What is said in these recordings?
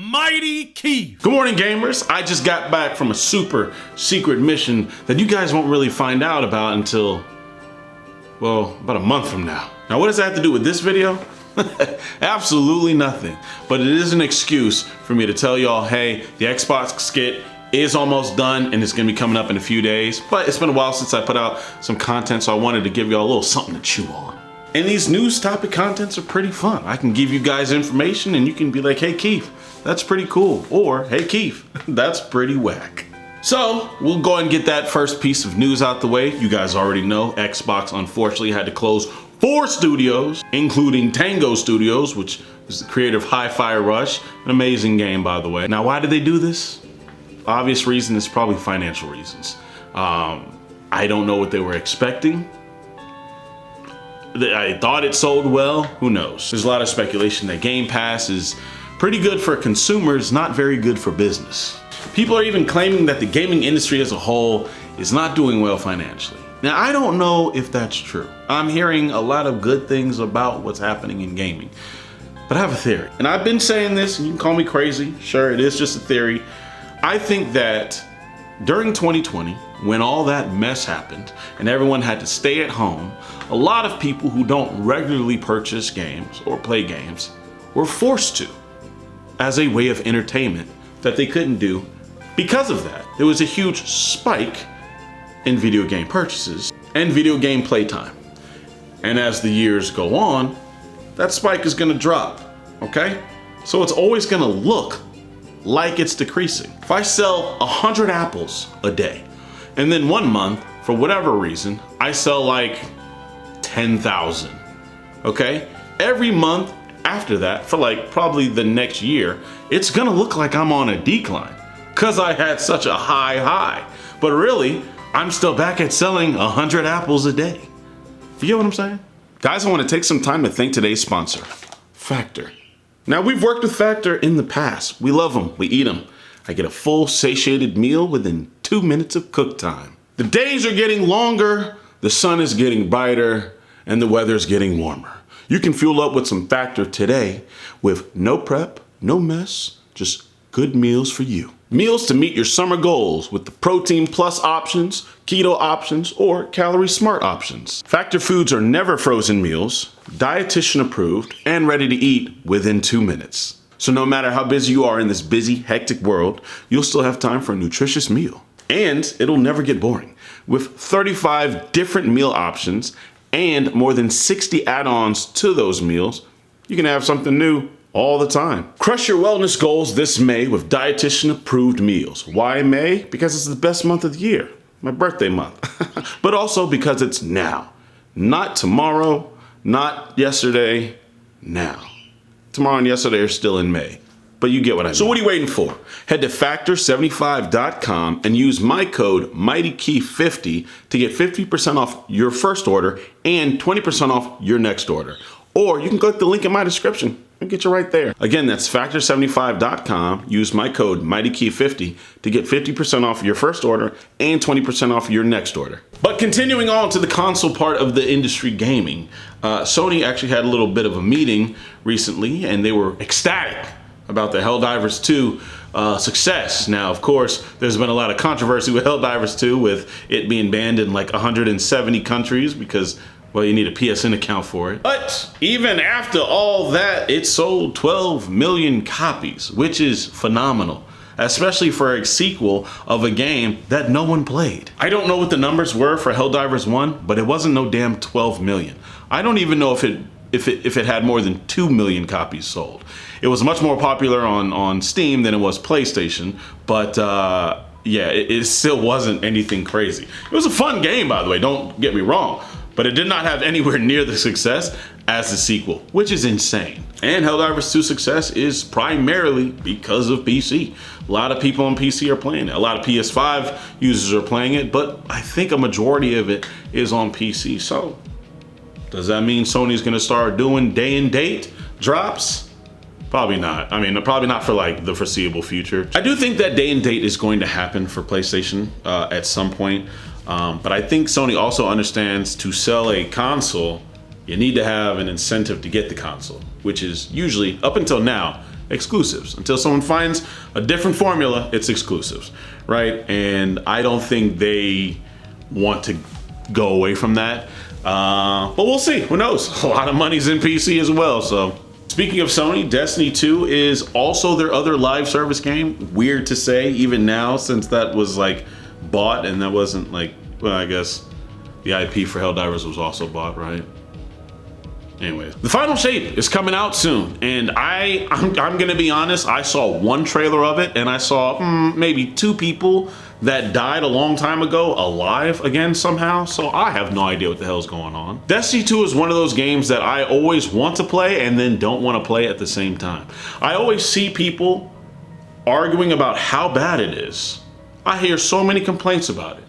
Mighty Keith. Good morning, gamers. I just got back from a super secret mission that you guys won't really find out about until, well, about a month from now. Now, what does that have to do with this video? Absolutely nothing. But it is an excuse for me to tell y'all, hey, the Xbox skit is almost done and it's gonna be coming up in a few days. But it's been a while since I put out some content, so I wanted to give y'all a little something to chew on. And these news topic contents are pretty fun. I can give you guys information and you can be like, hey Keith, that's pretty cool. Or, hey Keith, that's pretty whack. So we'll go and get that first piece of news out the way. You guys already know Xbox unfortunately had to close 4 studios, including Tango Studios, which is the creator of Hi-Fi Rush, an amazing game by the way. Now why did they do this? Obvious reason is probably financial reasons. I don't know what they were expecting. I thought it sold well, who knows? There's a lot of speculation that Game Pass is pretty good for consumers, not very good for business. People are even claiming that the gaming industry as a whole is not doing well financially. Now, I don't know if that's true. I'm hearing a lot of good things about what's happening in gaming, but I have a theory. And I've been saying this, and you can call me crazy. Sure, it is just a theory. I think that during 2020, when all that mess happened and everyone had to stay at home, a lot of people who don't regularly purchase games or play games were forced to, as a way of entertainment that they couldn't do. Because of that, there was a huge spike in video game purchases and video game playtime. And as the years go on, that spike is gonna drop, okay? So it's always gonna look like it's decreasing. If I sell 100 apples a day, and then one month, for whatever reason, I sell like 10,000, okay? Every month after that, for like probably the next year, it's gonna look like I'm on a decline because I had such a high. But really, I'm still back at selling 100 apples a day. You get what I'm saying? Guys, I wanna take some time to thank today's sponsor, Factor. Now, we've worked with Factor in the past. We love them, we eat them. I get a full satiated meal within 2 minutes of cook time. The days are getting longer, the sun is getting brighter, and the weather's getting warmer. You can fuel up with some Factor today with no prep, no mess, just good meals for you. Meals to meet your summer goals with the protein plus options, keto options, or calorie smart options. Factor foods are never frozen meals, dietitian approved, and ready to eat within 2 minutes. So no matter how busy you are in this busy, hectic world, you'll still have time for a nutritious meal. And it'll never get boring. With 35 different meal options and more than 60 add-ons to those meals, you can have something new all the time. Crush your wellness goals this May with dietitian approved meals. Why May? Because it's the best month of the year, my birthday month. But also because it's now, not tomorrow, not yesterday, now. Tomorrow and yesterday are still in May, but you get what I mean. So what are you waiting for? Head to factor75.com and use my code MightyKey50 to get 50% off your first order and 20% off your next order. Or you can click the link in my description and get you right there. Again, that's factor75.com. Use my code MightyKey50 to get 50% off your first order and 20% off your next order. But continuing on to the console part of the industry gaming, Sony actually had a little bit of a meeting recently and they were ecstatic about the Helldivers 2 success. Now, of course, there's been a lot of controversy with Helldivers 2 with it being banned in like 170 countries because, well, you need a PSN account for it. But even after all that, it sold 12 million copies, which is phenomenal, especially for a sequel of a game that no one played. I don't know what the numbers were for Helldivers 1, but it wasn't no damn 12 million. I don't even know if it had more than 2 million copies sold. It was much more popular on Steam than it was PlayStation, but yeah, it still wasn't anything crazy. It was a fun game, by the way, don't get me wrong, but it did not have anywhere near the success as the sequel, which is insane. And Helldivers 2 success is primarily because of PC. A lot of people on PC are playing it. A lot of PS5 users are playing it, but I think a majority of it is on PC. So does that mean Sony's gonna start doing day and date drops? Probably not. I mean, probably not for like the foreseeable future. I do think that day and date is going to happen for PlayStation at some point. But I think Sony also understands to sell a console, you need to have an incentive to get the console, which is usually, up until now, exclusives. Until someone finds a different formula, it's exclusives, right? And I don't think they want to go away from that. But we'll see, who knows? A lot of money's in PC as well, so. Speaking of Sony, Destiny 2 is also their other live service game. Weird to say, even now, since that was like bought and that wasn't like, well, I guess the IP for Helldivers was also bought, right? Anyways, the final shape is coming out soon, and I'm gonna be honest, I saw one trailer of it, and I saw maybe 2 people that died a long time ago alive again somehow, so I have no idea what the hell's going on. Destiny 2 is one of those games that I always want to play and then don't want to play at the same time. I always see people arguing about how bad it is. I hear so many complaints about it.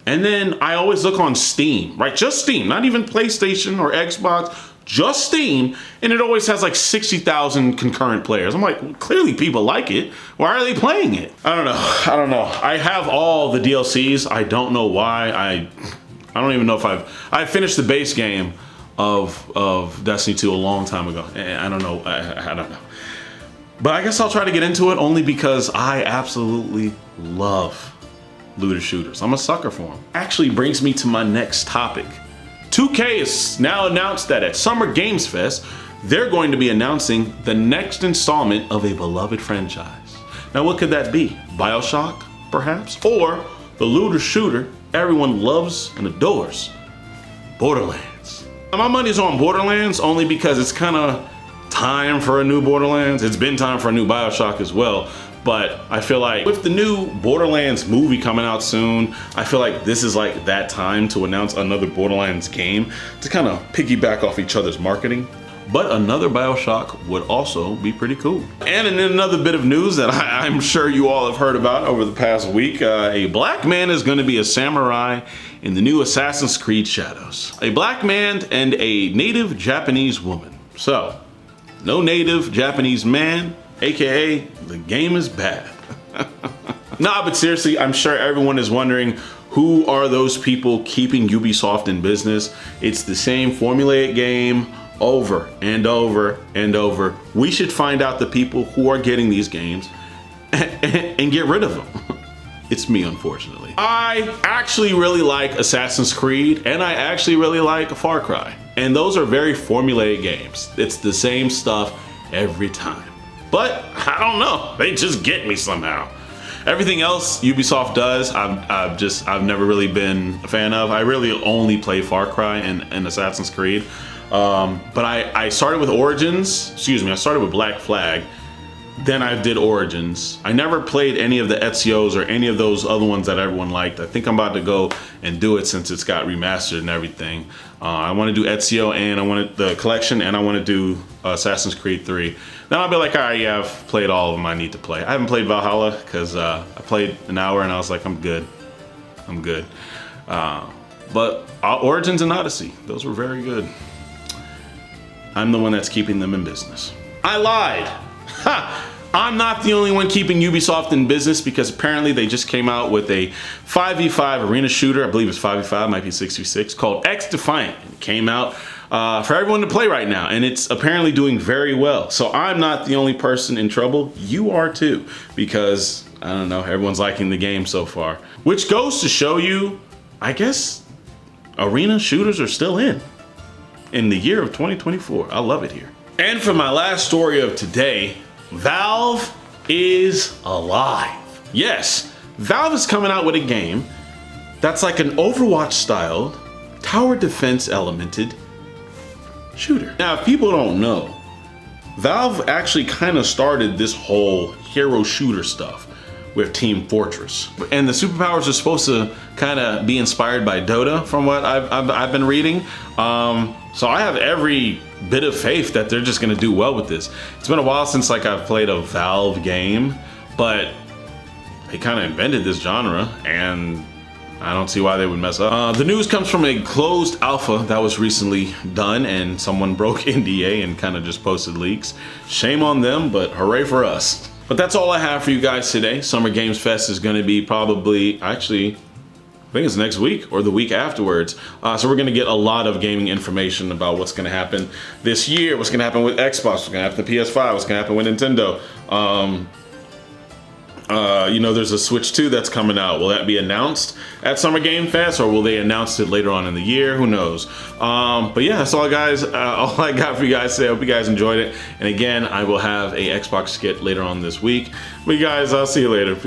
And then I always look on Steam, right? Just Steam, not even PlayStation or Xbox, just Steam, and it always has like 60,000 concurrent players. I'm like, well, clearly people like it. Why are they playing it? I don't know. I have all the DLCs. I don't know why. I don't even know if I finished the base game of Destiny 2 a long time ago. I don't know. I don't know. But I guess I'll try to get into it only because I absolutely love looter shooters. I'm a sucker for them. Actually brings me to my next topic. 2K has now announced that at Summer Games Fest, they're going to be announcing the next installment of a beloved franchise. Now, what could that be? BioShock, perhaps? Or the looter shooter everyone loves and adores, Borderlands. Now, my money's on Borderlands only because it's kind of time for a new Borderlands. It's been time for a new BioShock as well. But I feel like with the new Borderlands movie coming out soon, I feel like this is like that time to announce another Borderlands game to kind of piggyback off each other's marketing. But another BioShock would also be pretty cool. And in another bit of news that I'm sure you all have heard about over the past week, a black man is going to be a samurai in the new Assassin's Creed Shadows. A black man and a native Japanese woman. So, no native Japanese man, AKA, the game is bad. Nah, but seriously, I'm sure everyone is wondering, who are those people keeping Ubisoft in business? It's the same formulaic game over and over and over. We should find out the people who are getting these games and get rid of them. It's me, unfortunately. I actually really like Assassin's Creed, and I actually really like Far Cry. And those are very formulaic games. It's the same stuff every time. But I don't know, they just get me somehow. Everything else Ubisoft does, I've never really been a fan of. I really only play Far Cry and Assassin's Creed. But I started with Origins, I started with Black Flag, then I did Origins. I never played any of the Ezio's or any of those other ones that everyone liked. I think I'm about to go and do it since it's got remastered and everything. I want to do Ezio, and I want the collection, and I want to do Assassin's Creed 3. Then I'll be like, all right, yeah, I've played all of them I need to play. I haven't played Valhalla because I played an hour and I was like, I'm good. But Origins and Odyssey, those were very good. I'm the one that's keeping them in business. I lied. Ha! I'm not the only one keeping Ubisoft in business, because apparently they just came out with a 5v5 arena shooter. I believe it's 5v5, might be 6v6, called XDefiant. It came out for everyone to play right now, and it's apparently doing very well. So I'm not the only person in trouble. You are too, because I don't know, everyone's liking the game so far. Which goes to show you, I guess, arena shooters are still in the year of 2024. I love it here. And for my last story of today, Valve is alive. Yes, Valve is coming out with a game that's like an Overwatch styled, tower defense elemented shooter. Now, if people don't know, Valve actually kind of started this whole hero shooter stuff with Team Fortress. And the superpowers are supposed to kind of be inspired by Dota, from what I've been reading. So I have every bit of faith that they're just gonna do well with this. It's been a while since like I've played a Valve game, but they kind of invented this genre, and I don't see why they would mess up. The news comes from a closed alpha that was recently done, and someone broke NDA and kind of just posted leaks. Shame on them, but hooray for us. But that's all I have for you guys today. Summer Games Fest is gonna be probably, actually, think it's next week or the week afterwards. So we're gonna get a lot of gaming information about what's gonna happen this year, what's gonna happen with Xbox, what's gonna happen with the PS5, what's gonna happen with Nintendo. You know, there's a Switch 2 that's coming out. Will that be announced at Summer Game Fest, or will they announce it later on in the year? Who knows? But yeah, that's all, guys. All I got for you guys today. I hope you guys enjoyed it. And again, I will have a Xbox skit later on this week. But you guys, I'll see you later. Peace.